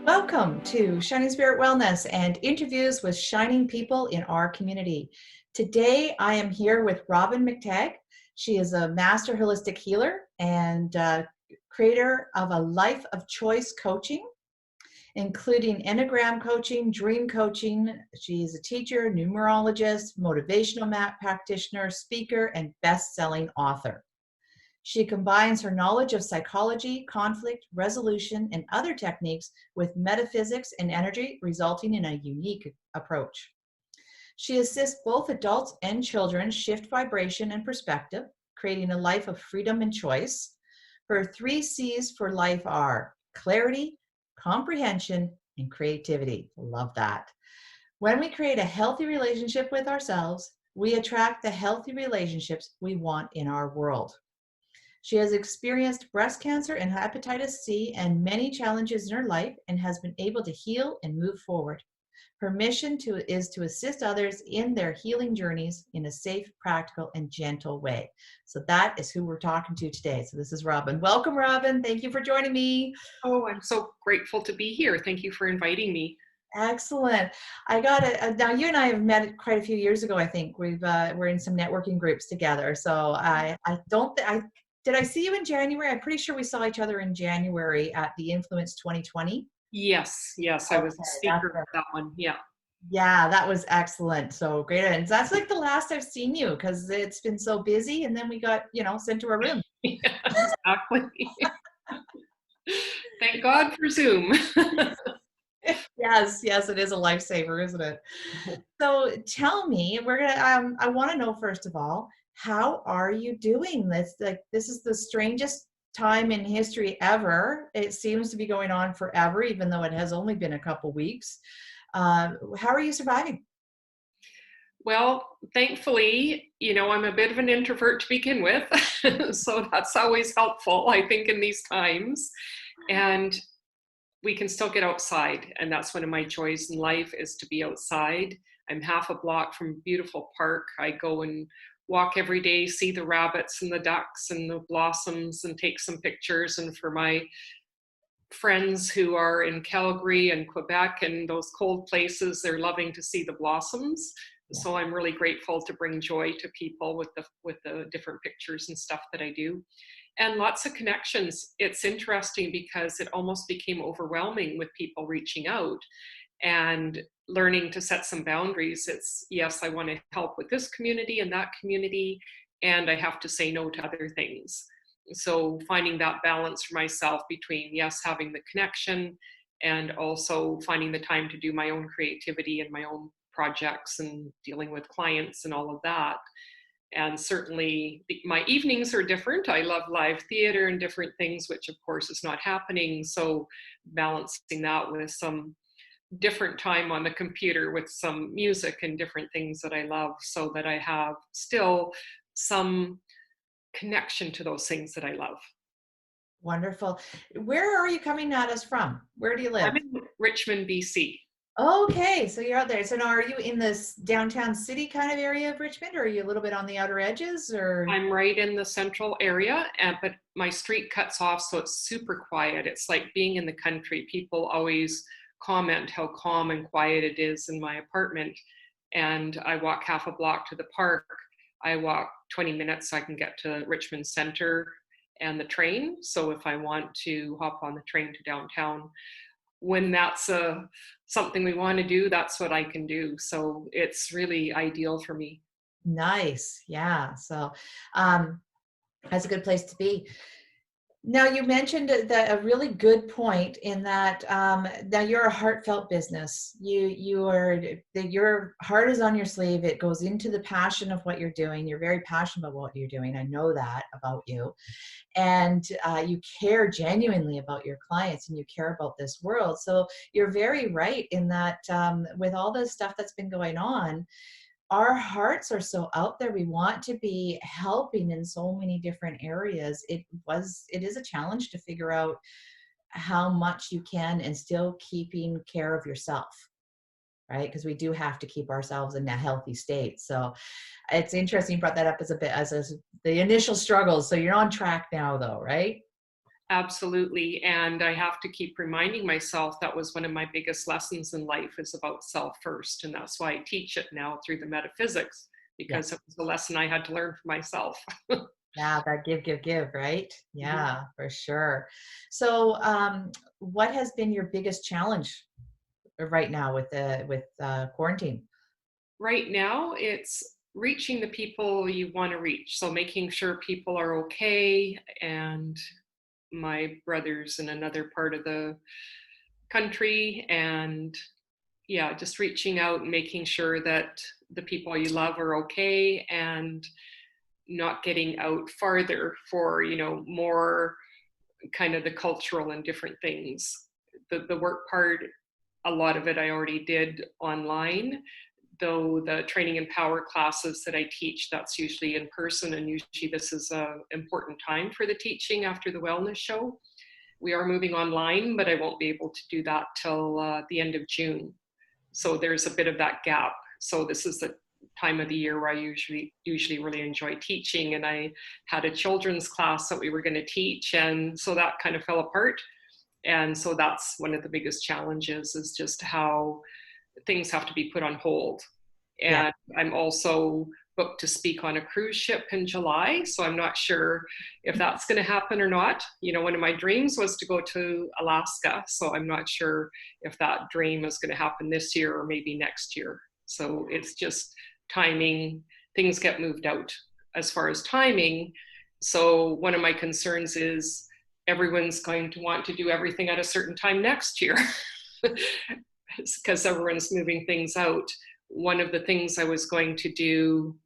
Welcome to Shining Spirit Wellness and interviews with shining people in our community. Today, I am here with Robyn McTague. She is a master holistic healer and creator of a life of choice coaching, including Enneagram coaching, dream coaching. She is a teacher, numerologist, motivational map practitioner, speaker, and best-selling author. She combines her knowledge of psychology, conflict resolution, and other techniques with metaphysics and energy, resulting in a unique approach. She assists both adults and children shift vibration and perspective, creating a life of freedom and choice. Her 3 C's for life are clarity, comprehension, and creativity. Love that. When we create a healthy relationship with ourselves, we attract the healthy relationships we want in our world. She has experienced breast cancer and hepatitis C and many challenges in her life and has been able to heal and move forward. Her mission is to assist others in their healing journeys in a safe, practical, and gentle way. So that is who we're talking to today. So this is Robyn. Welcome, Robyn. Thank you for joining me. Oh, I'm so grateful to be here. Thank you for inviting me. Excellent. I got it. Now you and I have met quite a few years ago. I think we're in some networking groups together. So did I see you in January? I'm pretty sure we saw each other in January at the Influence 2020. Yes, I was a speaker at that one. Yeah, that was excellent. So great. And that's like the last I've seen you because it's been so busy. And then we got, sent to our room. Yeah, exactly. Thank God for Zoom. Yes, it is a lifesaver, isn't it? So tell me, I want to know, first of all, how are you doing? This is the strangest time in history ever. It seems to be going on forever, even though it has only been a couple weeks. How are you surviving? Well, thankfully, I'm a bit of an introvert to begin with. So that's always helpful, I think, in these times. And we can still get outside. And that's one of my joys in life, is to be outside. I'm half a block from a beautiful park. I go and walk every day, see the rabbits and the ducks and the blossoms and take some pictures. And for my friends who are in Calgary and Quebec and those cold places, they're loving to see the blossoms. So I'm really grateful to bring joy to people with the different pictures and stuff that I do. And lots of connections. It's interesting because it almost became overwhelming with people reaching out and learning to set some boundaries. It's, yes, I want to help with this community and that community, and I have to say no to other things. So finding that balance for myself between, yes, having the connection and also finding the time to do my own creativity and my own projects and dealing with clients and all of that. And certainly my evenings are different. I love live theater and different things, which of course is not happening. So balancing that with some different time on the computer with some music and different things that I love, so that I have still some connection to those things that I love. Wonderful. Where are you coming at us from? Where do you live? I'm in Richmond, BC. Okay, so you're out there. So now, are you in this downtown city kind of area of Richmond, or are you a little bit on the outer edges? Or I'm right in the central area, but my street cuts off, so it's super quiet. It's like being in the country. People always comment how calm and quiet it is in my apartment. And I walk half a block to the park. I walk 20 minutes so I can get to Richmond Center and the train. So if I want to hop on the train to downtown, when that's something we want to do, that's what I can do. So it's really ideal for me. nice, yeah. So that's a good place to be. Now, you mentioned that a really good point in that now you're a heartfelt business. Your heart is on your sleeve. It goes into the passion of what you're doing. You're very passionate about what you're doing. I know that about you. And you care genuinely about your clients and you care about this world. So you're very right in that with all the stuff that's been going on, our hearts are so out there. We want to be helping in so many different areas. It is a challenge to figure out how much you can and still keeping care of yourself, right? Because we do have to keep ourselves in a healthy state. So it's interesting you brought that up as the initial struggles. So you're on track now though, right? Absolutely. And I have to keep reminding myself that was one of my biggest lessons in life, is about self first. And that's why I teach it now through the metaphysics, Yeah. because it was a lesson I had to learn for myself. Yeah, that give, right? Mhm. Yeah, for sure. So, what has been your biggest challenge right now with the quarantine? Right now, it's reaching the people you want to reach. So making sure people are okay. And my brother's in another part of the country. And yeah, just reaching out and making sure that the people you love are okay, and not getting out farther for, more kind of the cultural and different things. The work part, a lot of it I already did online, though the training and power classes that I teach, that's usually in person, and usually this is a important time for the teaching after the wellness show. We are moving online, but I won't be able to do that till the end of June. So there's a bit of that gap. So this is the time of the year where I usually really enjoy teaching, and I had a children's class that we were going to teach, and so that kind of fell apart. And so that's one of the biggest challenges, is just how things have to be put on hold. Yeah. And I'm also booked to speak on a cruise ship in July, so I'm not sure if that's going to happen or not. One of my dreams was to go to Alaska, so I'm not sure if that dream is going to happen this year or maybe next year. So it's just timing. Things get moved out as far as timing. So one of my concerns is everyone's going to want to do everything at a certain time next year, because everyone's moving things out. One of the things I was going to do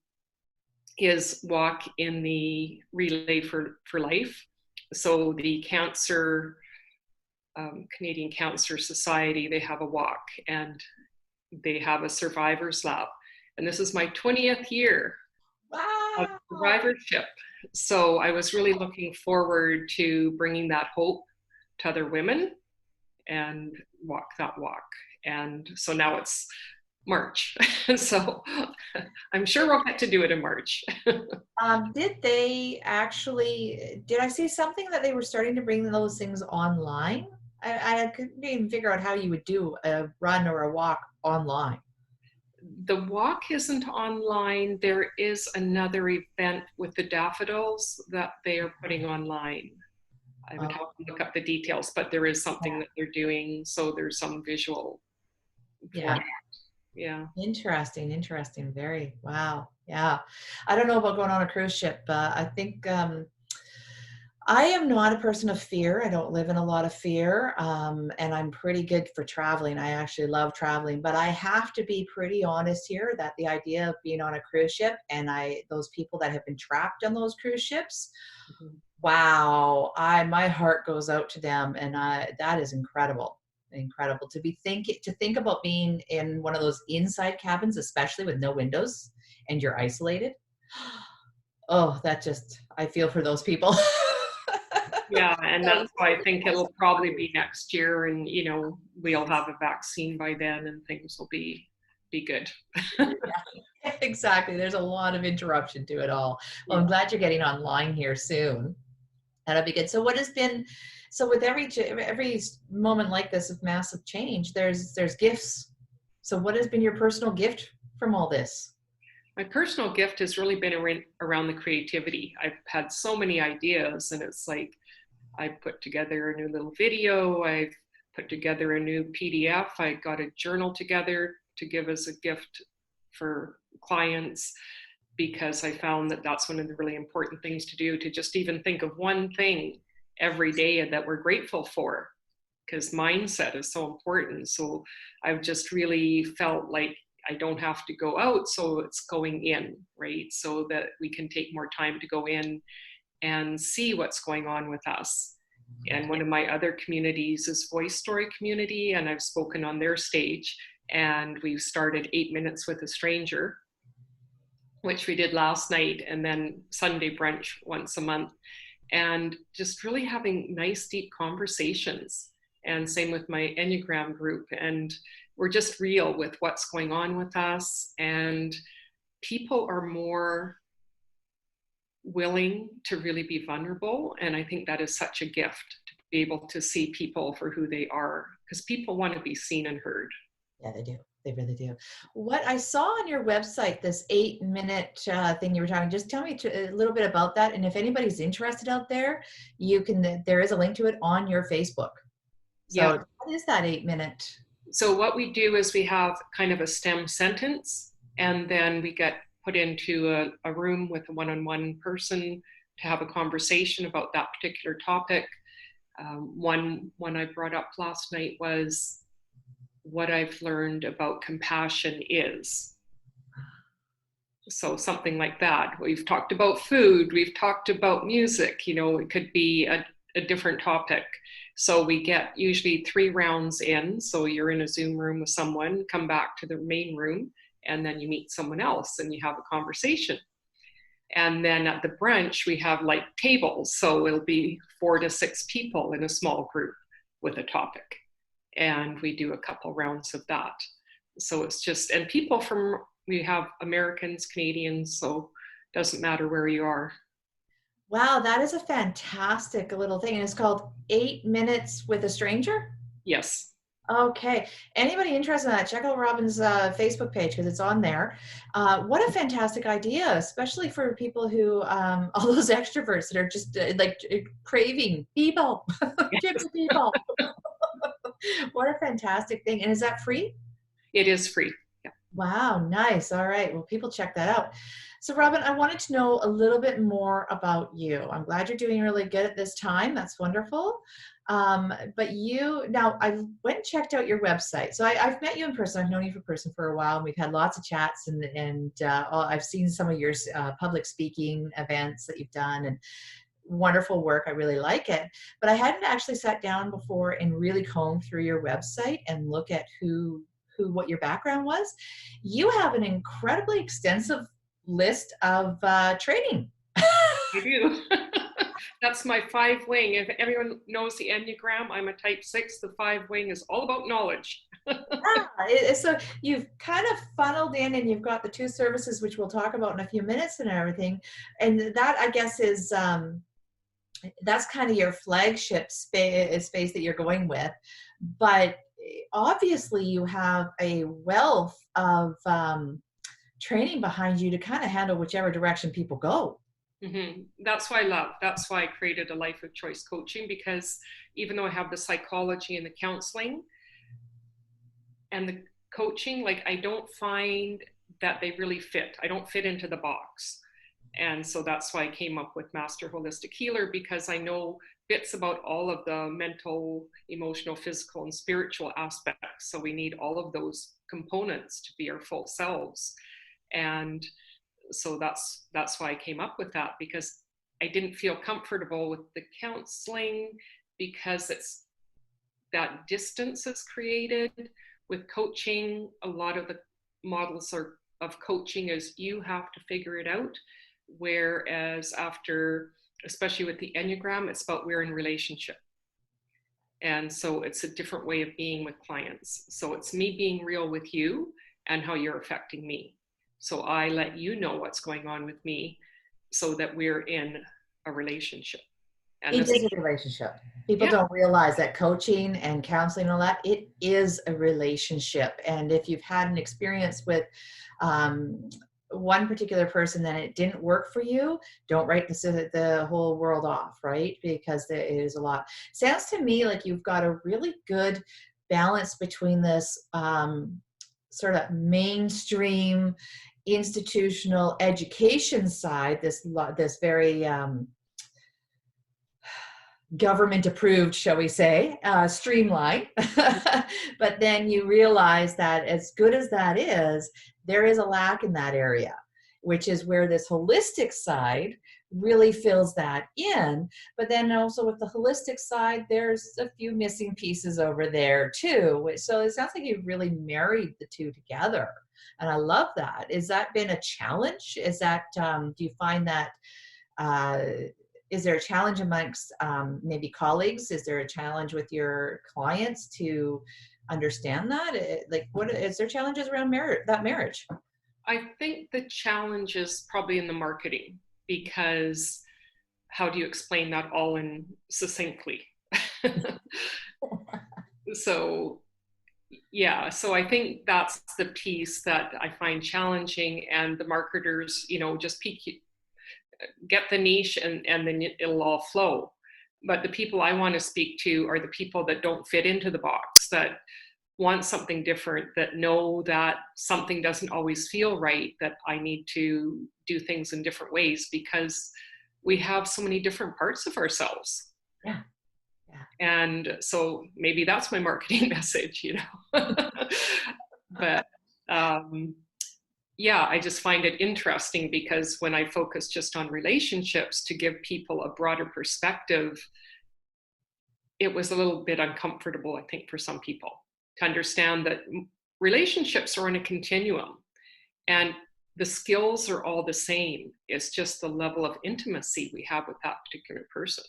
is walk in the Relay for Life. So the Canadian Cancer Society, they have a walk, and they have a survivor's lap. And this is my 20th year of Wow. survivorship. So I was really looking forward to bringing that hope to other women and walk that walk. And so now it's March. So I'm sure we'll get to do it in March. Did they actually, did I see something that they were starting to bring those things online? I couldn't even figure out how you would do a run or a walk online. The walk isn't online. There is another event with the daffodils that they are putting online. I would Oh, have to look up the details, but there is yeah. something that they're doing. So there's some visual Yeah. format. Yeah. Interesting, interesting. Very, wow. Yeah. I don't know about going on a cruise ship. I think I am not a person of fear. I don't live in a lot of fear. And I'm pretty good for traveling. I actually love traveling, but I have to be pretty honest here that the idea of being on a cruise ship, and those people that have been trapped on those cruise ships, Mhm. wow, my heart goes out to them, and that is incredible. Incredible to think about being in one of those inside cabins, especially with no windows and you're isolated. Oh, that just, I feel for those people. Yeah, and So, that's why I think it'll probably be next year, and we'll have a vaccine by then, and things will be good. yeah, exactly. There's a lot of interruption to it all. Well, I'm Yeah. glad you're getting online here soon. That'll be good. So what has been, so with every moment like this of massive change, there's gifts. So what has been your personal gift from all this? My personal gift has really been around the creativity. I've had so many ideas, and it's like I put together a new little video. I've put together a new PDF. I got a journal together to give as a gift for clients, because I found that that's one of the really important things to do, to just even think of one thing every day that we're grateful for, because mindset is so important. So I've just really felt like I don't have to go out, so it's going in, right? So that we can take more time to go in and see what's going on with us. And one of my other communities is Voice Story Community, and I've spoken on their stage. And we've started 8 Minutes with a Stranger, which we did last night, and then Sunday brunch once a month. And just really having nice, deep conversations. And same with my Enneagram group. And we're just real with what's going on with us. And people are more willing to really be vulnerable. And I think that is such a gift. be able to see people for who they are, because people want to be seen and heard. Yeah, they do. They really do. What I saw on your website, this 8-minute thing you were talking, just tell me a little bit about that. And if anybody's interested out there, there is a link to it on your Facebook. Yeah. So what is that 8-minute? So what we do is we have kind of a STEM sentence, and then we get put into a room with a one-on-one person to have a conversation about that particular topic. One I brought up last night was what I've learned about compassion is. So something like that. We've talked about food, we've talked about music, you know, it could be a different topic. So we get usually 3 rounds in. So you're in a Zoom room with someone, come back to the main room, and then you meet someone else and you have a conversation. And then at the brunch, we have like tables. So it'll be 4 to 6 people in a small group with a topic. And we do a couple rounds of that. So it's just, and people we have Americans, Canadians, so it doesn't matter where you are. Wow, that is a fantastic little thing. And it's called 8 Minutes with a Stranger? Yes. Okay. Anybody interested in that, check out Robyn's Facebook page because it's on there. What a fantastic idea, especially for people who, all those extroverts that are just like craving people, give me people. What a fantastic thing. And is that free? It is free. Yeah. Wow, nice. All right. Well, people check that out. So Robyn, I wanted to know a little bit more about you. I'm glad you're doing really good at this time. That's wonderful. But now I went and checked out your website. So I've met you in person. I've known you for a while, and we've had lots of chats, and I've seen some of your public speaking events that you've done, and wonderful work. I really like it. But I hadn't actually sat down before and really combed through your website and look at what your background was. You have an incredibly extensive list of training. I do. That's my 5 wing. If everyone knows the Enneagram, I'm a type 6. The 5 wing is all about knowledge. So you've kind of funneled in, and you've got the 2 services, which we'll talk about in a few minutes and everything. And that, I guess, is that's kind of your flagship space that you're going with. But obviously you have a wealth of training behind you to kind of handle whichever direction people go. Mm-hmm. That's why I created a life of choice coaching, because even though I have the psychology and the counseling and the coaching, like, I don't find that they really fit. I don't fit into the box. And so that's why I came up with Master Holistic Healer, because I know bits about all of the mental, emotional, physical, and spiritual aspects. So we need all of those components to be our full selves. And so that's why I came up with that, because I didn't feel comfortable with the counseling, because it's that distance is created. With coaching, a lot of the models of coaching is you have to figure it out. Whereas especially with the Enneagram, it's about we're in relationship. And so it's a different way of being with clients. So it's me being real with you and how you're affecting me. So I let you know what's going on with me so that we're in a relationship. And it is a relationship. People don't realize that coaching and counseling and all that, it is a relationship. And if you've had an experience with one particular person that it didn't work for you, don't write the whole world off, right? Because it is a lot. Sounds to me like you've got a really good balance between this sort of mainstream institutional education side, this very government approved, shall we say, streamline. But then you realize that as good as that is, there is a lack in that area, which is where this holistic side really fills that in. But then also with the holistic side, there's a few missing pieces over there too. So it sounds like you've really married the two together. And I love that. Has that been a challenge? Is that, do you find that, is there a challenge amongst maybe colleagues? Is there a challenge with your clients to understand that? Is there challenges around marriage? I think the challenge is probably in the marketing, because how do you explain that all in succinctly? So yeah, so I think that's the piece that I find challenging, and the marketers, just get the niche, and then it'll all flow. But the people I want to speak to are the people that don't fit into the box, that want something different, that know that something doesn't always feel right, that I need to do things in different ways, because we have so many different parts of ourselves. Yeah. Yeah. And so maybe that's my marketing message, But yeah, I just find it interesting, because when I focus just on relationships to give people a broader perspective, it was a little bit uncomfortable, I think, for some people to understand that relationships are in a continuum, and the skills are all the same. It's just the level of intimacy we have with that particular person.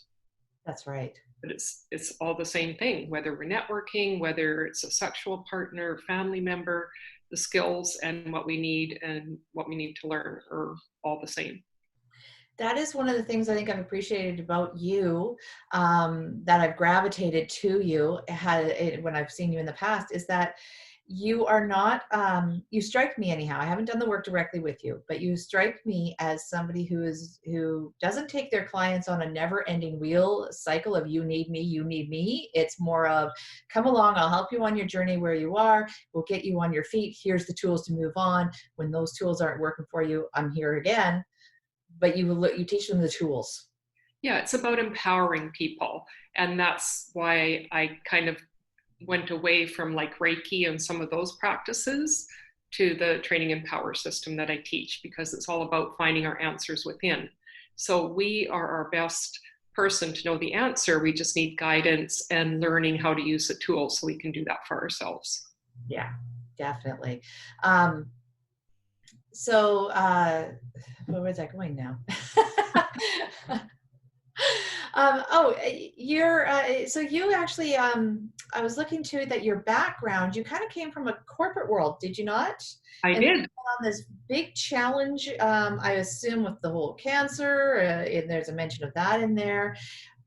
That's right. But it's all the same thing, whether we're networking, whether it's a sexual partner, family member, the skills and what we need to learn are all the same. That is one of the things I think I've appreciated about you, that I've gravitated to you when I've seen you in the past, is that you are not, you strike me anyhow. I haven't done the work directly with you, but you strike me as somebody who doesn't take their clients on a never ending wheel cycle of you need me, you need me. It's more of, come along, I'll help you on your journey where you are. We'll get you on your feet. Here's the tools to move on. When those tools aren't working for you, I'm here again. But you teach them the tools. Yeah, it's about empowering people. And that's why I kind of went away from like Reiki and some of those practices to the training and power system that I teach, because it's all about finding our answers within. So we are our best person to know the answer. We just need guidance and learning how to use the tools so we can do that for ourselves. Yeah, definitely. So where was I going now? So you actually, I was looking to that your background, you kind of came from a corporate world, did you not? I did. On this big challenge, I assume, with the whole cancer, and there's a mention of that in there.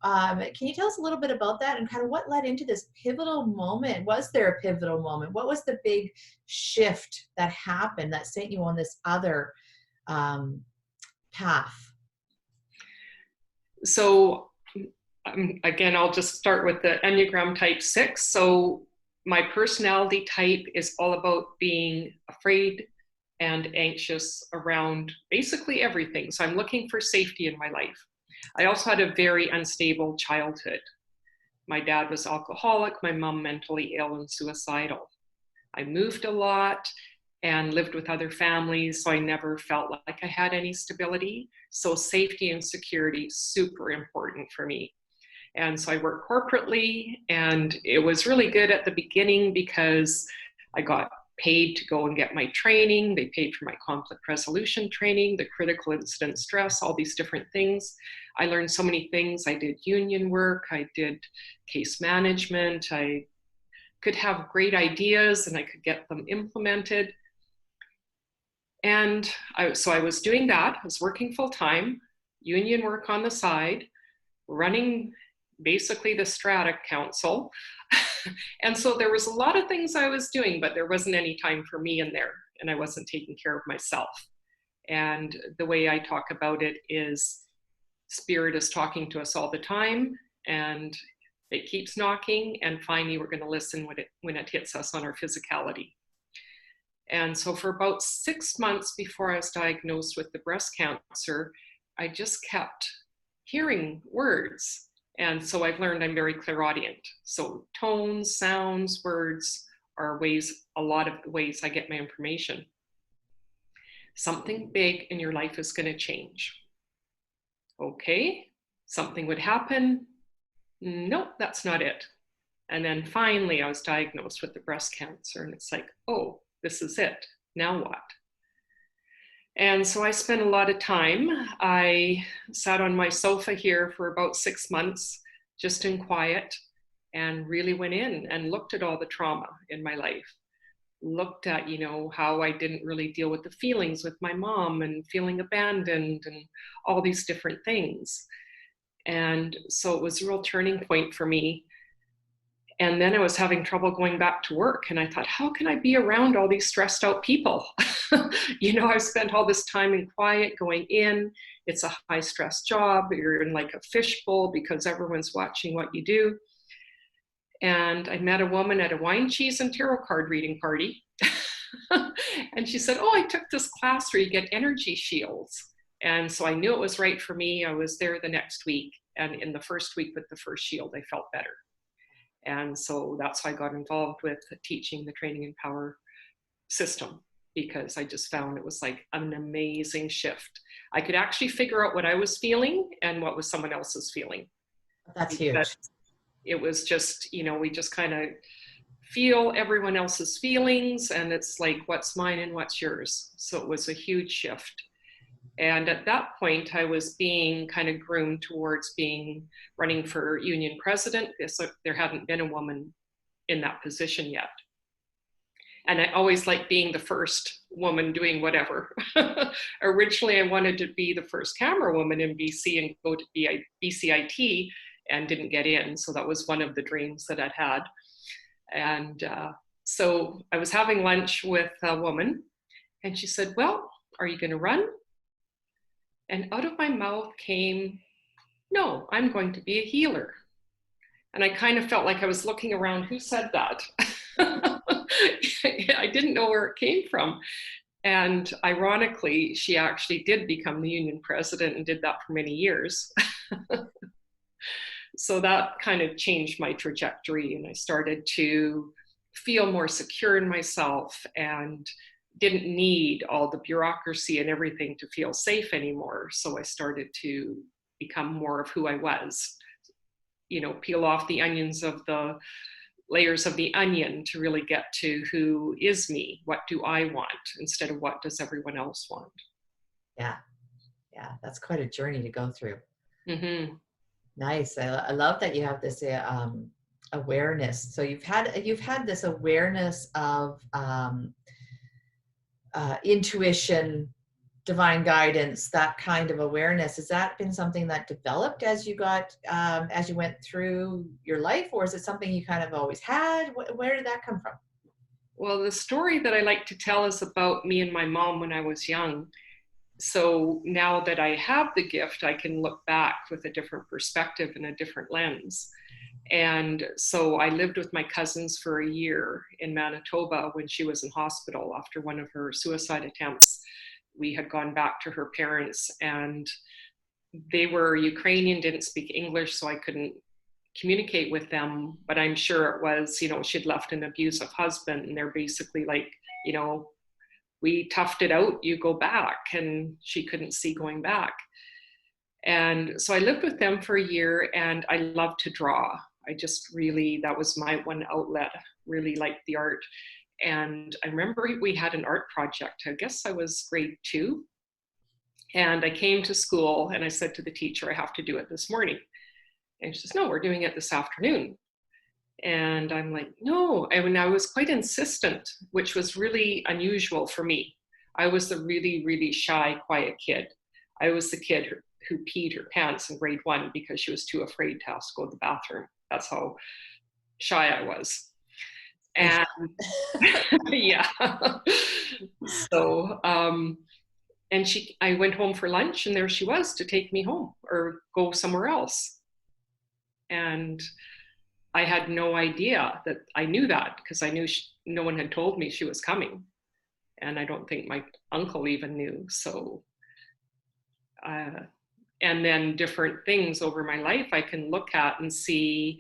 Can you tell us a little bit about that and kind of what led into this pivotal moment? Was there a pivotal moment? What was the big shift that happened that sent you on this other path? So again, I'll just start with the Enneagram type 6. So my personality type is all about being afraid and anxious around basically everything. So I'm looking for safety in my life. I also had a very unstable childhood. My dad was alcoholic, my mom mentally ill and suicidal. I moved a lot and lived with other families, so I never felt like I had any stability. So safety and security, super important for me. And so I worked corporately, and it was really good at the beginning because I got paid to go and get my training. They paid for my conflict resolution training, the critical incident stress, all these different things. I learned so many things. I did union work, I did case management, I could have great ideas and I could get them implemented. And so I was doing that. I was working full time, union work on the side, running basically the Strata Council. And so there was a lot of things I was doing, but there wasn't any time for me in there, and I wasn't taking care of myself. And the way I talk about it is Spirit is talking to us all the time, and it keeps knocking, and finally we're going to listen when it hits us on our physicality. And so for about 6 months before I was diagnosed with the breast cancer, I just kept hearing words. And so I've learned I'm very clairaudient. So tones, sounds, words are a lot of the ways I get my information. Something big in your life is going to change. Okay, something would happen. Nope, that's not it. And then finally I was diagnosed with the breast cancer, and it's like, oh, this is it. Now what? And so I spent a lot of time. I sat on my sofa here for about 6 months, just in quiet, and really went in and looked at all the trauma in my life. Looked at, how I didn't really deal with the feelings with my mom and feeling abandoned and all these different things. And so it was a real turning point for me. And then I was having trouble going back to work. And I thought, how can I be around all these stressed out people? I've spent all this time in quiet going in. It's a high stress job. You're in like a fishbowl because everyone's watching what you do. And I met a woman at a wine, cheese, and tarot card reading party. And she said, oh, I took this class where you get energy shields. And so I knew it was right for me. I was there the next week. And in the first week with the first shield, I felt better. And so that's why I got involved with teaching the training and power system, because I just found it was like an amazing shift. I could actually figure out what I was feeling and what was someone else's feeling. That's huge. It was just, we just kind of feel everyone else's feelings, and it's like, what's mine and what's yours? So it was a huge shift. And at that point, I was being kind of groomed towards running for union president, because there hadn't been a woman in that position yet. And I always liked being the first woman doing whatever. Originally, I wanted to be the first camera woman in BC and go to BCIT, and didn't get in. So that was one of the dreams that I'd had. And so I was having lunch with a woman, and she said, well, are you going to run? And out of my mouth came, no, I'm going to be a healer. And I kind of felt like I was looking around, who said that? I didn't know where it came from. And ironically, she actually did become the union president and did that for many years. So that kind of changed my trajectory, and I started to feel more secure in myself and didn't need all the bureaucracy and everything to feel safe anymore. So I started to become more of who I was, peel off the onions of the layers of the onion to really get to who is me, what do I want, instead of what does everyone else want. Yeah. That's quite a journey to go through. Mm-hmm. Nice. I love that you have this awareness. So you've had this awareness of intuition, divine guidance, that kind of awareness. Has that been something that developed as you went through your life, or is it something you kind of always had? Where did that come from? Well, the story that I like to tell is about me and my mom when I was young. So now that I have the gift, I can look back with a different perspective and a different lens. And so I lived with my cousins for a year in Manitoba when she was in hospital after one of her suicide attempts. We had gone back to her parents, and they were Ukrainian, didn't speak English, so I couldn't communicate with them. But I'm sure it was, she'd left an abusive husband, and they're basically like, we toughed it out, you go back. And she couldn't see going back. And so I lived with them for a year, and I loved to draw. That was my one outlet, really liked the art. And I remember we had an art project. I guess I was grade 2. And I came to school and I said to the teacher, I have to do it this morning. And she says, no, we're doing it this afternoon. And I'm like, no. And I was quite insistent, which was really unusual for me. I was the really, really shy, quiet kid. I was the kid who peed her pants in grade 1 because she was too afraid to have to go to the bathroom. That's how shy I was. And yeah. So, I went home for lunch, and there she was to take me home or go somewhere else. And I had no idea that I knew that, because I knew no one had told me she was coming. And I don't think my uncle even knew. So, and then different things over my life I can look at and see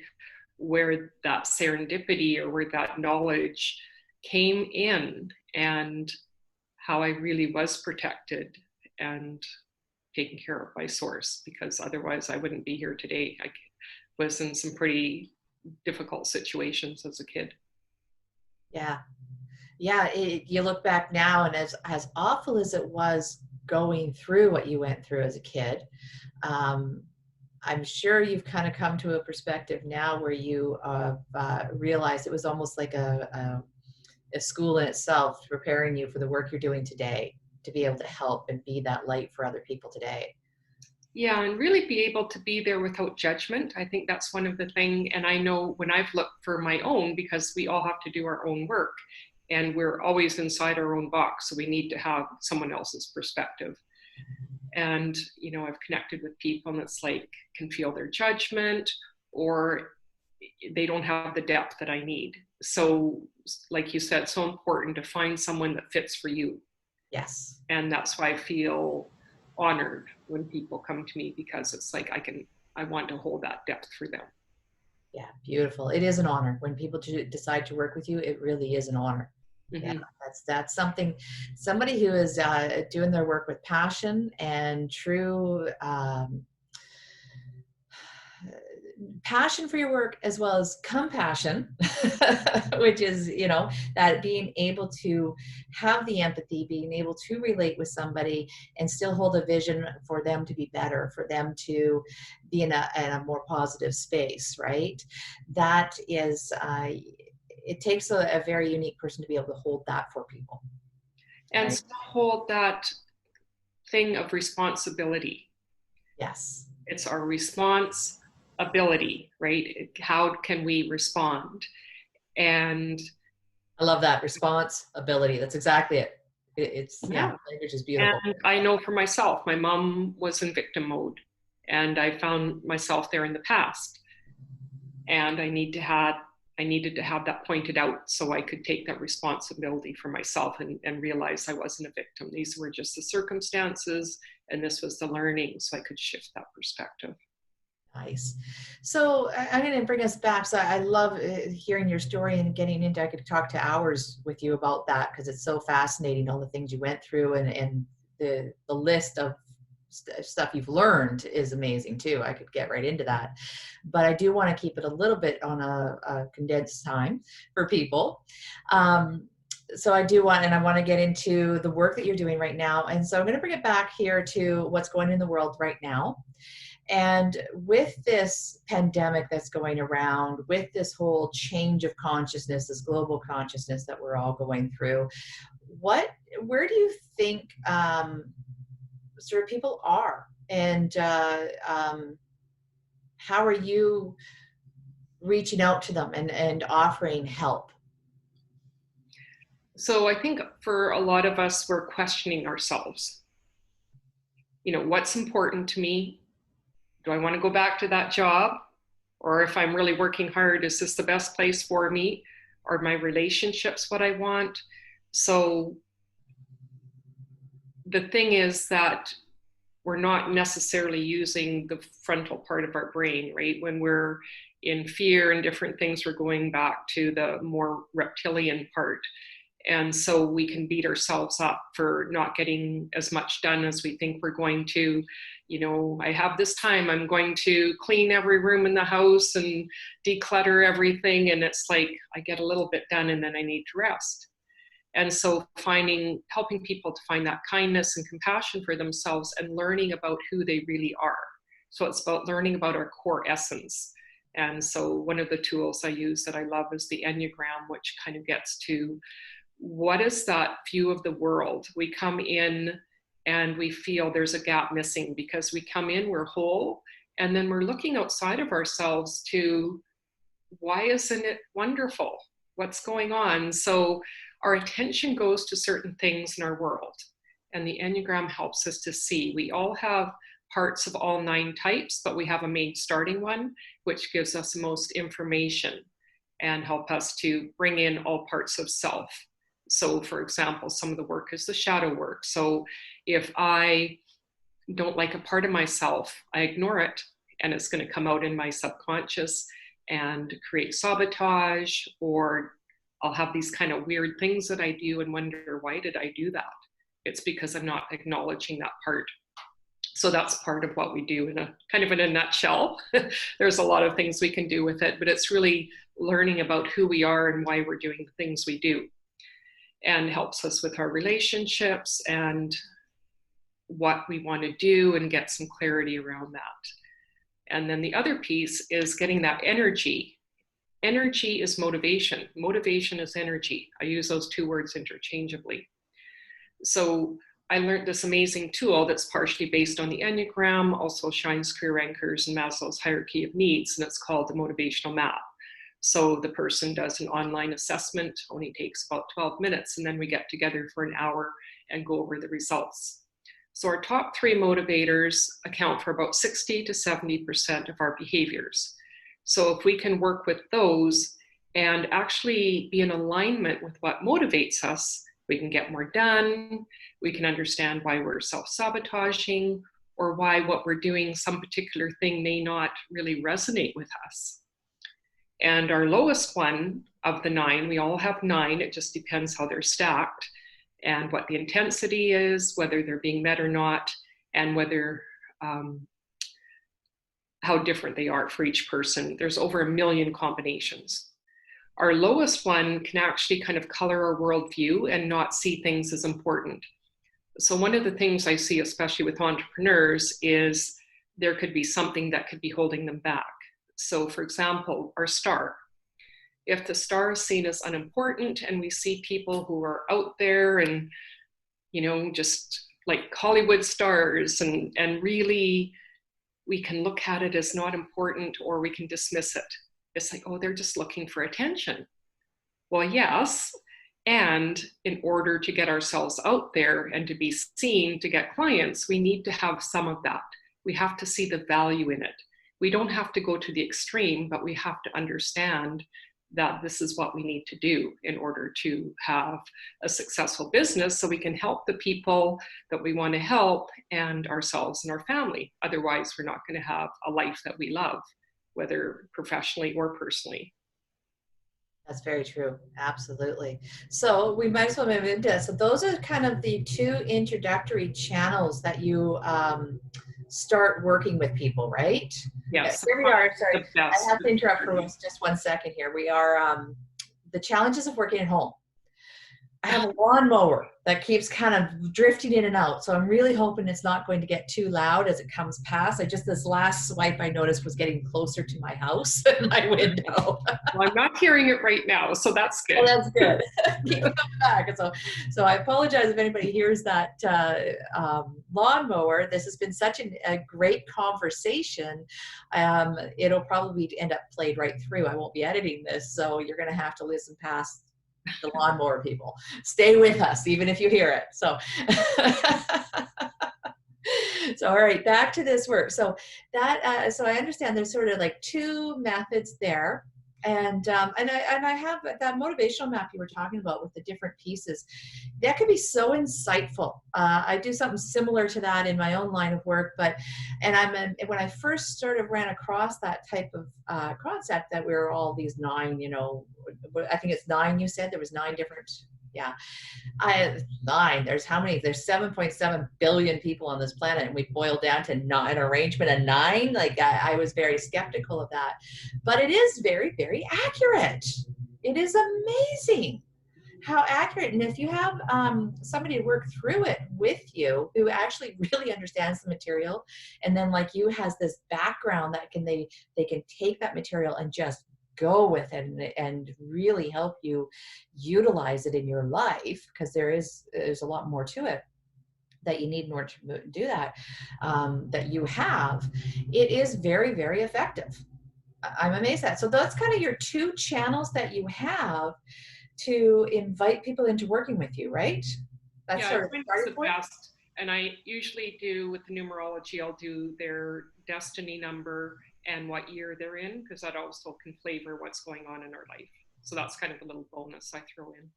where that serendipity or where that knowledge came in, and how I really was protected and taken care of by source, because otherwise I wouldn't be here today. I was in some pretty difficult situations as a kid. Yeah. You look back now, and as awful as it was going through what you went through as a kid, I'm sure you've kind of come to a perspective now where you realize it was almost like a school in itself, preparing you for the work you're doing today, to be able to help and be that light for other people today. Yeah, and really be able to be there without judgment. I think that's one of the things, and I know when I've looked for my own, because we all have to do our own work, and we're always inside our own box, so we need to have someone else's perspective. And, you know, I've connected with people and it's like, can feel their judgment, or they don't have the depth that I need. So, like you said, so important to find someone that fits for you. Yes. And that's why I feel honored when people come to me, because it's like I want to hold that depth for them. Yeah, beautiful. It is an honor when people decide to work with you. It really is an honor. Mm-hmm. Yeah, that's something. Somebody who is doing their work with passion and true passion for your work, as well as compassion, which is, you know, that being able to have the empathy, being able to relate with somebody and still hold a vision for them to be better, for them to be in a more positive space, right? That is, it takes a very unique person to be able to hold that for people. And Right? still hold that thing of responsibility. Yes. It's our responsibility, right? How can we respond? And I love that responsibility. That's exactly it. It's yeah, language is beautiful. and I know for myself, my mom was in victim mode, and I found myself there in the past. And I needed to have that pointed out so I could take that responsibility for myself and realize I wasn't a victim. These were just the circumstances, and this was the learning, so I could shift that perspective. Nice. So I'm going to bring us back. So I love hearing your story and getting into, I could talk to hours with you about that because it's so fascinating, all the things you went through, and the list of stuff you've learned is amazing too. I could get right into that, but I do want to keep it a little bit on a condensed time for people. So I want to get into the work that you're doing right now. And so I'm going to bring it back here to what's going on in the world right now. And with this pandemic that's going around, with this whole change of consciousness, this global consciousness that we're all going through, where do you think sort of people are? And how are you reaching out to them and offering help? So I think for a lot of us, we're questioning ourselves. You know, what's important to me? Do I want to go back to that job? Or if I'm really working hard, is this the best place for me? Are my relationships what I want? So the thing is that we're not necessarily using the frontal part of our brain, right? When we're in fear and different things, we're going back to the more reptilian part. And so we can beat ourselves up for not getting as much done as we think we're going to. You know, I have this time, I'm going to clean every room in the house and declutter everything. And it's like, I get a little bit done and then I need to rest. And so helping people to find that kindness and compassion for themselves and learning about who they really are. So it's about learning about our core essence. And so one of the tools I use that I love is the Enneagram, which kind of gets to what is that view of the world. We come in and we feel there's a gap missing because we come in, we're whole, and then we're looking outside of ourselves to, why isn't it wonderful? What's going on? So our attention goes to certain things in our world, and the Enneagram helps us to see. We all have parts of all 9 types, but we have a main starting one, which gives us the most information and help us to bring in all parts of self. So for example, some of the work is the shadow work. So if I don't like a part of myself, I ignore it, and it's going to come out in my subconscious and create sabotage, or I'll have these kind of weird things that I do and wonder, why did I do that? It's because I'm not acknowledging that part. So that's part of what we do in a nutshell. There's a lot of things we can do with it, but it's really learning about who we are and why we're doing the things we do, and helps us with our relationships and what we want to do and get some clarity around that. And then the other piece is getting that energy. Energy is motivation. Motivation is energy. I use those 2 words interchangeably. So I learned this amazing tool that's partially based on the Enneagram, also shines career anchors and Maslow's hierarchy of needs, and it's called the Motivational Map. So the person does an online assessment, only takes about 12 minutes, and then we get together for an hour and go over the results. So our top 3 motivators account for about 60 to 70% of our behaviors. So if we can work with those and actually be in alignment with what motivates us, we can get more done, we can understand why we're self-sabotaging, or why what we're doing, some particular thing may not really resonate with us. And our lowest one of the 9, we all have 9, it just depends how they're stacked, and what the intensity is, whether they're being met or not, and whether how different they are for each person. There's over 1 million combinations. Our lowest one can actually kind of color our worldview and not see things as important. So one of the things I see, especially with entrepreneurs, is there could be something that could be holding them back. So for example, our star. If the star is seen as unimportant and we see people who are out there and, you know, just like Hollywood stars and really we can look at it as not important, or we can dismiss it. It's like, oh, they're just looking for attention. Well, yes. And in order to get ourselves out there and to be seen, to get clients, we need to have some of that. We have to see the value in it. We don't have to go to the extreme, but we have to understand that this is what we need to do in order to have a successful business, so we can help the people that we want to help and ourselves and our family. Otherwise, we're not going to have a life that we love, whether professionally or personally. That's very true. Absolutely. So we might as well move into it. So those are kind of the 2 introductory channels that you start working with people, right? Yes. Here we are. Sorry, I have to interrupt for just 1 second here. We are the challenges of working at home. I have a lawnmower that keeps kind of drifting in and out. So I'm really hoping it's not going to get too loud as it comes past. This last swipe I noticed was getting closer to my house and my window. Well, I'm not hearing it right now, so that's good. Well, that's good. Keep coming back. So I apologize if anybody hears that lawnmower. This has been such a great conversation. It'll probably end up played right through. I won't be editing this, so you're going to have to listen past the lawnmower people. Stay with us, even if you hear it. So, all right, back to this work. So so I understand there's sort of like 2 methods there. And I have that motivational map you were talking about with the different pieces. That could be so insightful. I do something similar to that in my own line of work, when I first sort of ran across that type of concept, that we were all these 9, I think it's 9. You said there was 9 different. Yeah. 9. There's how many? There's 7.7 billion people on this planet, and we boiled down to an arrangement of 9. Like I was very skeptical of that, but it is very, very accurate. It is amazing how accurate. And if you have somebody to work through it with you who actually really understands the material, and then like you has this background that they can take that material and just go with it and really help you utilize it in your life, because there's a lot more to it that you need in order to do that, that you have. It is very, very effective. I'm amazed at that. So that's kind of your 2 channels that you have to invite people into working with you, right? That's yeah, sort of the best. And I usually do with the numerology, I'll do their destiny number and what year they're in, because that also can flavor what's going on in our life. So that's kind of a little bonus I throw in.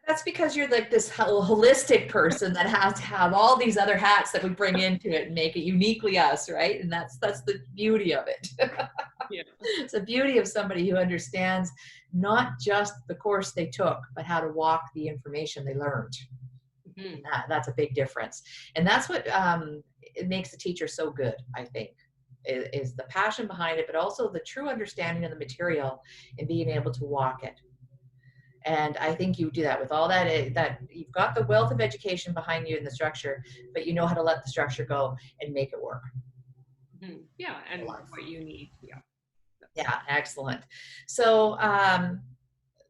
That's because you're like this holistic person that has to have all these other hats that we bring into it and make it uniquely us, right? And that's the beauty of it. Yeah. It's the beauty of somebody who understands not just the course they took, but how to walk the information they learned. Mm-hmm. That's a big difference. And that's what it makes a teacher so good, I think, is the passion behind it, but also the true understanding of the material and being able to walk it. And I think you do that with all that you've got the wealth of education behind you in the structure, but you know how to let the structure go and make it work. Mm-hmm. Yeah, and what you need. Yeah. Yeah, excellent. So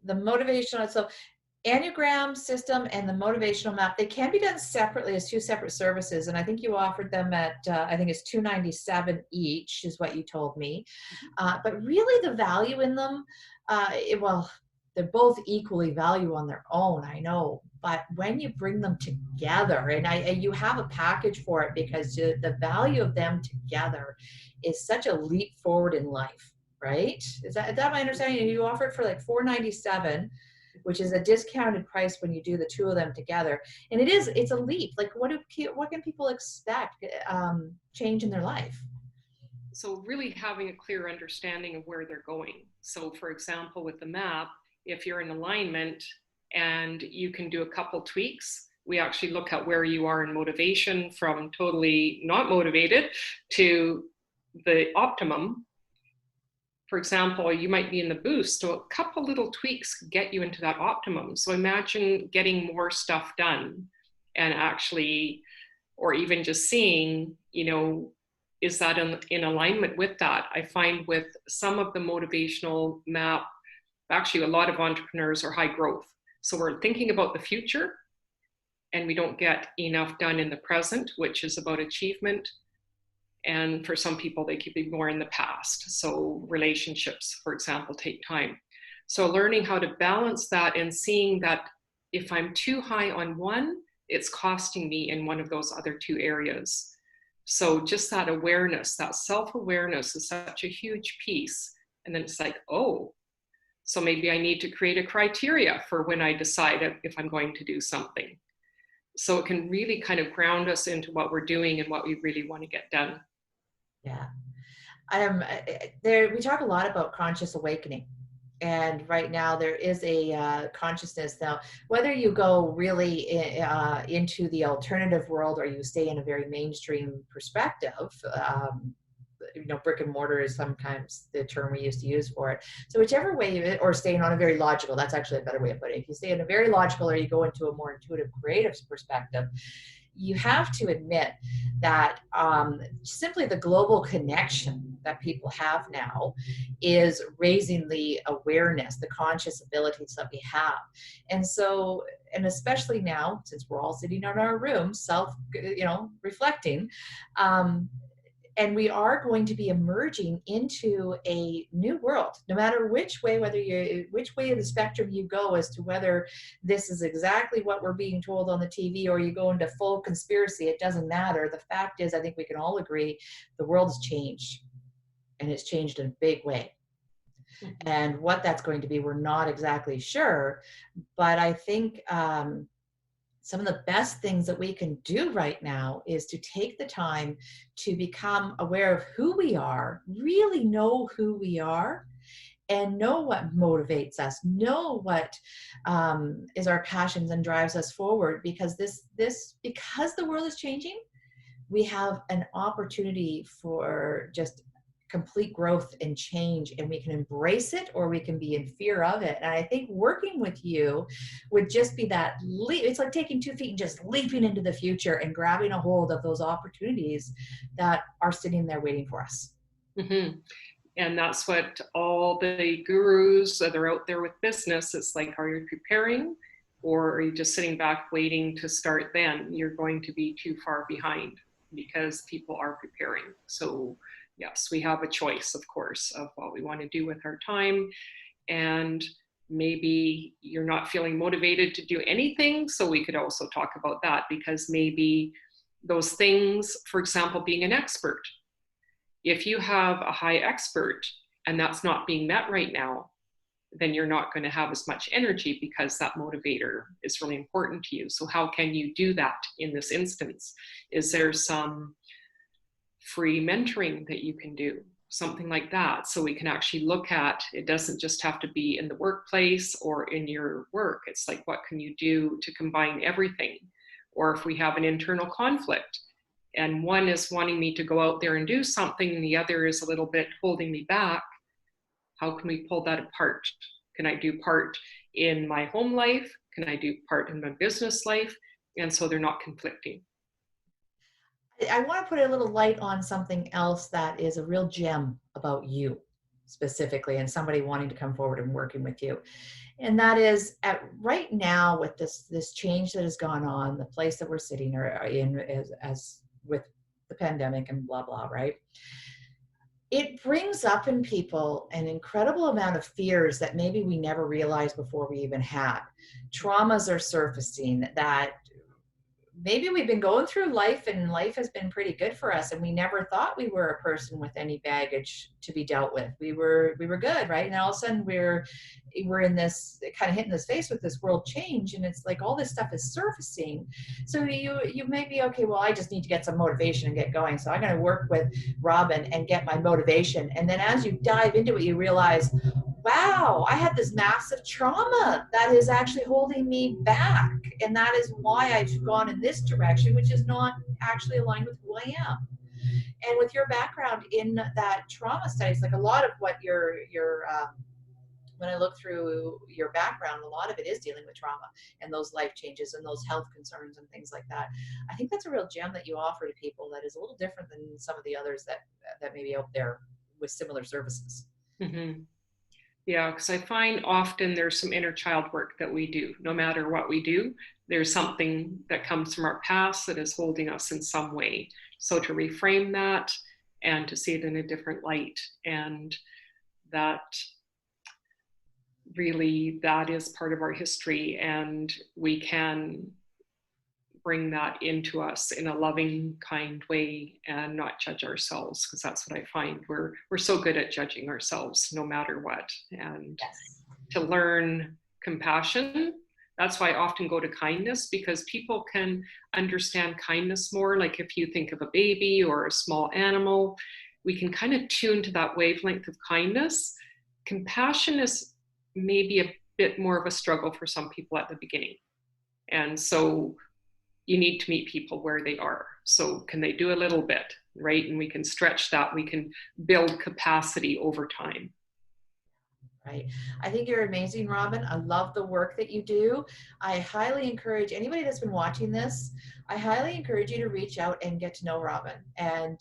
the motivational, so Enneagram system and the motivational map, they can be done separately as two separate services. And I think you offered them at, I think it's $297 each is what you told me. But really the value in them, well, they're both equally value on their own, I know. But when you bring them together, and you have a package for it, because the value of them together is such a leap forward in life, right? Is that my understanding? You offer it for like $497, which is a discounted price when you do the two of them together. And it's a leap. Like what can people expect change in their life? So really having a clear understanding of where they're going. So for example, with the map, if you're in alignment and you can do a couple tweaks, we actually look at where you are in motivation from totally not motivated to the optimum. For example, you might be in the boost, so a couple little tweaks get you into that optimum. So imagine getting more stuff done and actually, or even just seeing, is that in alignment with that? I find with some of the motivational map, actually a lot of entrepreneurs are high growth. So we're thinking about the future and we don't get enough done in the present, which is about achievement. And for some people, they could be more in the past. So relationships, for example, take time. So learning how to balance that and seeing that if I'm too high on one, it's costing me in one of those other two areas. So just that awareness, that self-awareness is such a huge piece. And then it's like, oh, so maybe I need to create a criteria for when I decide if I'm going to do something. So it can really kind of ground us into what we're doing and what we really want to get done. Yeah. We talk a lot about conscious awakening. And right now there is a consciousness now, whether you go really into the alternative world or you stay in a very mainstream perspective, brick and mortar is sometimes the term we used to use for it. So whichever way or staying on a very logical, that's actually a better way of putting it. If you stay in a very logical or you go into a more intuitive, creative perspective, you have to admit that simply the global connection that people have now is raising the awareness, the conscious abilities that we have. And so, and especially now, since we're all sitting in our rooms, reflecting, and we are going to be emerging into a new world, no matter which way, which way of the spectrum you go as to whether this is exactly what we're being told on the TV or you go into full conspiracy, it doesn't matter. The fact is, I think we can all agree the world has changed, and it's changed in a big way. And what that's going to be, we're not exactly sure, but I think some of the best things that we can do right now is to take the time to become aware of who we are, really know who we are, and know what motivates us, know what is our passions and drives us forward. Because because the world is changing, we have an opportunity for just complete growth and change, and we can embrace it or we can be in fear of it. And I think working with you would just be that leap. It's like taking 2 feet and just leaping into the future and grabbing a hold of those opportunities that are sitting there waiting for us. Mm-hmm. And that's what all the gurus that are out there with business, it's like, are you preparing or are you just sitting back waiting to start? Then you're going to be too far behind because people are preparing. So yes, we have a choice, of course, of what we want to do with our time. And maybe you're not feeling motivated to do anything. So we could also talk about that, because maybe those things, for example, being an expert, if you have a high expert and that's not being met right now, then you're not going to have as much energy because that motivator is really important to you. So how can you do that in this instance? Is there some free mentoring that you can do, something like that, so we can actually look at, it doesn't just have to be in the workplace or in your work. It's like, what can you do to combine everything? Or if we have an internal conflict and one is wanting me to go out there and do something and the other is a little bit holding me back, how can we pull that apart? Can I do part in my home life? Can I do part in my business life? And so they're not conflicting. I want to put a little light on something else that is a real gem about you. specifically, and somebody wanting to come forward and working with you. And that is at right now with this change that has gone on, the place that we're sitting in as with the pandemic and blah, blah, right? It brings up in people an incredible amount of fears that maybe we never realized before we even had. Traumas are surfacing that maybe we've been going through life and life has been pretty good for us, and we never thought we were a person with any baggage to be dealt with. We were good, right? And all of a sudden we're in this kind of hitting this face with this world change, and it's like all this stuff is surfacing. So you may be, okay, well, I just need to get some motivation and get going, so I'm going to work with Robyn and get my motivation. And then as you dive into it, you realize, wow, I had this massive trauma that is actually holding me back. And that is why I've gone in this direction, which is not actually aligned with who I am. And with your background in that trauma studies, like a lot of what when I look through your background, a lot of it is dealing with trauma and those life changes and those health concerns and things like that. I think that's a real gem that you offer to people that is a little different than some of the others that may be out there with similar services. Mm-hmm. Yeah, because I find often there's some inner child work that we do. No matter what we do, there's something that comes from our past that is holding us in some way. So to reframe that and to see it in a different light, and that really, that is part of our history, and we can bring that into us in a loving, kind way and not judge ourselves, because that's what I find. We're so good at judging ourselves no matter what. And Yes. To learn compassion, that's why I often go to kindness, because people can understand kindness more. Like if you think of a baby or a small animal, we can kind of tune to that wavelength of kindness. Compassion is maybe a bit more of a struggle for some people at the beginning. And so you need to meet people where they are. So can they do a little bit, right? And we can stretch that. We can build capacity over time. Right. I think you're amazing, Robyn. I love the work that you do. I highly encourage anybody that's been watching this, I highly encourage you to reach out and get to know Robyn and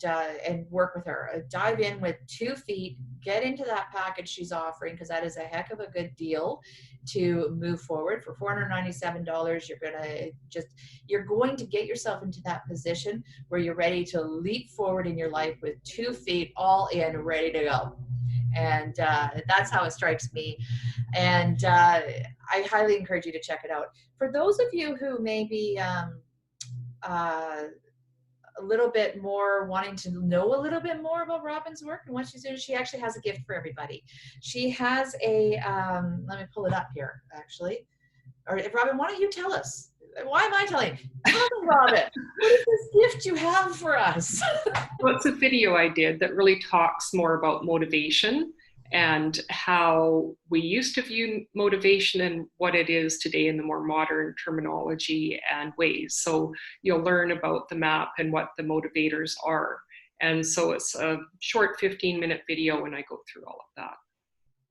work with her. Dive in with 2 feet, get into that package she's offering, because that is a heck of a good deal to move forward. For $497, you're going to get yourself into that position where you're ready to leap forward in your life with 2 feet all in, ready to go. And that's how it strikes me. And I highly encourage you to check it out. For those of you who may be a little bit more wanting to know a little bit more about Robyn's work and what she's doing, she actually has a gift for everybody. She has a, let me pull it up here, actually. Or Robyn, why don't you tell us? Why am I telling you? Tell me, Robyn, what is this gift you have for us? Well, it's a video I did that really talks more about motivation and how we used to view motivation and what it is today in the more modern terminology and ways. So you'll learn about the map and what the motivators are. And so it's a short 15-minute video and I go through all of that.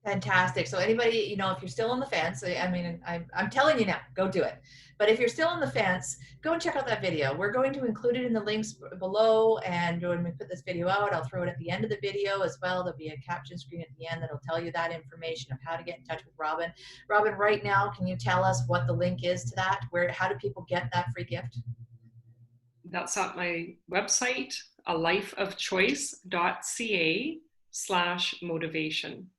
Fantastic. So anybody, if you're still on the fence, I mean, I'm telling you now, go do it. But if you're still on the fence, go and check out that video. We're going to include it in the links below. And when we put this video out, I'll throw it at the end of the video as well. There'll be a caption screen at the end that'll tell you that information of how to get in touch with Robyn. Robyn, right now, can you tell us what the link is to that? How do people get that free gift? That's at my website, alifeofchoice.ca/motivation.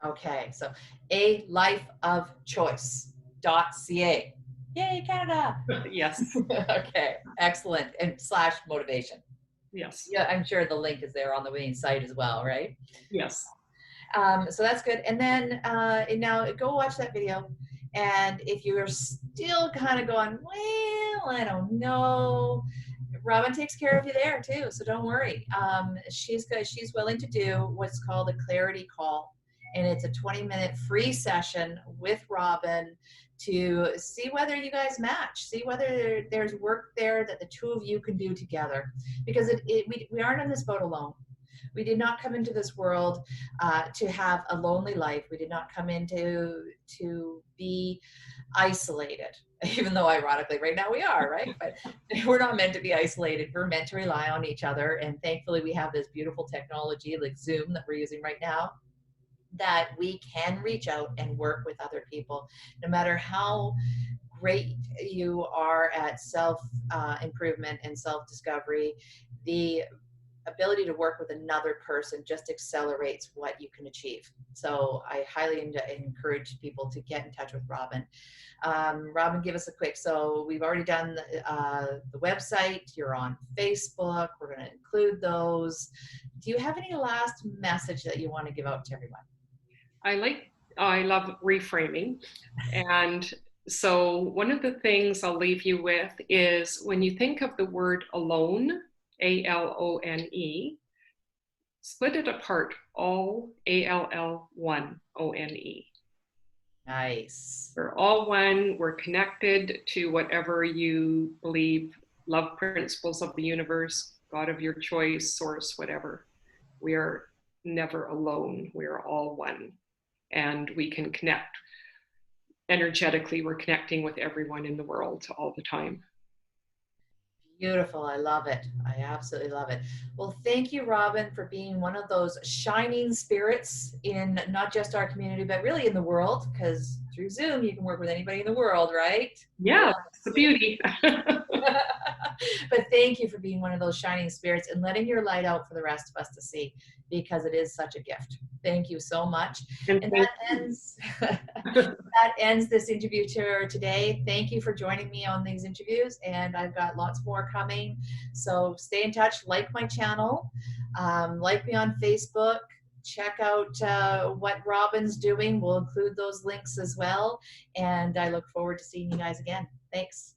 Okay, so alifeofchoice.ca. Yay, Canada! Yes. Okay, excellent. And /motivation. Yes. Yeah, I'm sure the link is there on the main site as well, right? Yes. So that's good. And then now go watch that video. And if you're still kind of going, well, I don't know, Robyn takes care of you there too. So don't worry. She's good. She's willing to do what's called a clarity call. And it's a 20-minute free session with Robyn to see whether you guys match, see whether there's work there that the two of you can do together. Because we aren't in this boat alone. We did not come into this world to have a lonely life. We did not come into to be isolated, even though ironically right now we are, right? But we're not meant to be isolated. We're meant to rely on each other. And thankfully we have this beautiful technology like Zoom that we're using right now. that we can reach out and work with other people, no matter how great you are at self improvement and self discovery. The ability to work with another person just accelerates what you can achieve. So I highly encourage people to get in touch with Robyn. Robyn, give us a quick, so we've already done the website, you're on Facebook, we're going to include those. Do you have any last message that you want to give out to everyone? I love reframing. And so one of the things I'll leave you with is when you think of the word alone, ALONE, split it apart, all ALL1 ONE. Nice. We're all one, we're connected to whatever you believe, love principles of the universe, God of your choice, source, whatever. We are never alone, we are all one. And we can connect energetically. We're connecting with everyone in the world all the time. Beautiful. I love it. I absolutely love it. Well, thank you, Robyn, for being one of those shining spirits in not just our community, but really in the world, because through Zoom, you can work with anybody in the world, right? Yeah, that's the beauty. But thank you for being one of those shining spirits and letting your light out for the rest of us to see, because it is such a gift. Thank you so much. And that ends that ends this interview today. Thank you for joining me on these interviews, and I've got lots more coming. So stay in touch, like my channel, like me on Facebook. Check out what Robyn's doing. We'll include those links as well. And I look forward to seeing you guys again. Thanks.